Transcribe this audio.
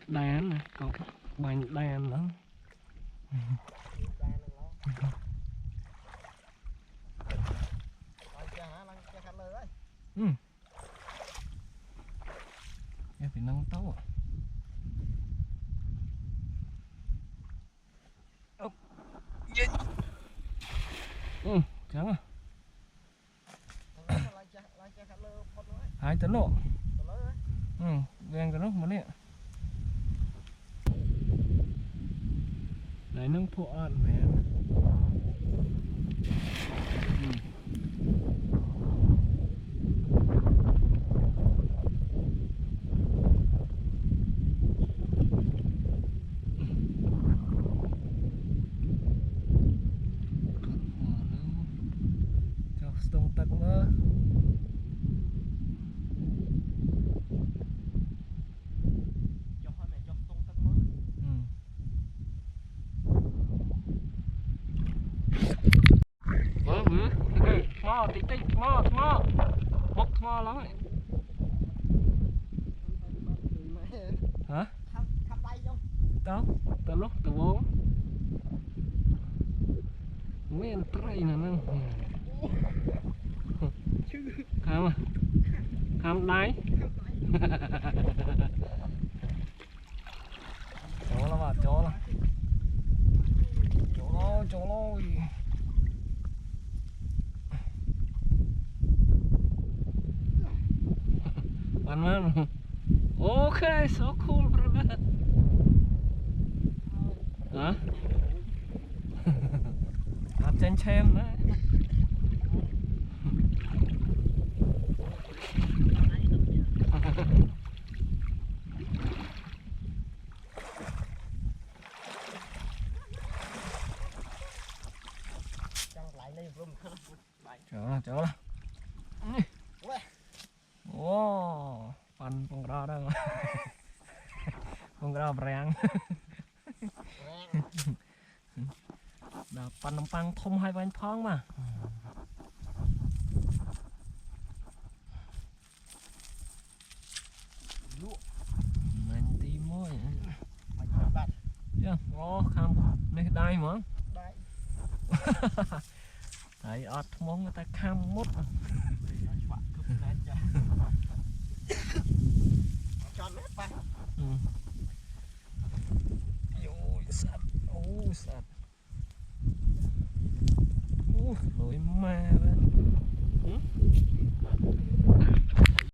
đan này cọc bánh đan nữa em phải nâng tấu à trắng à hai tấn độ ven cái nó mà nè này nâng phụ ăn phải cho stung tắc mơ mò tí tí mò bốc mò lắm này hả đâu từ lúc từ bốn mấy anh trai nè nè khám à khám đáy chó lắm à chó lắm chó lôi man. Okay, so cool, brother. Hả? Đặt trên xem đấy. Chỗ là. Wow, pan pengra dah. Pengra berang. Dah pan nempang thom hai bánh phong mà. Mình tí môi. Dạ, ô khăm này đai mà. Đai. Thấy ọt mong người ta khăm mút. Sạt lối ma đấy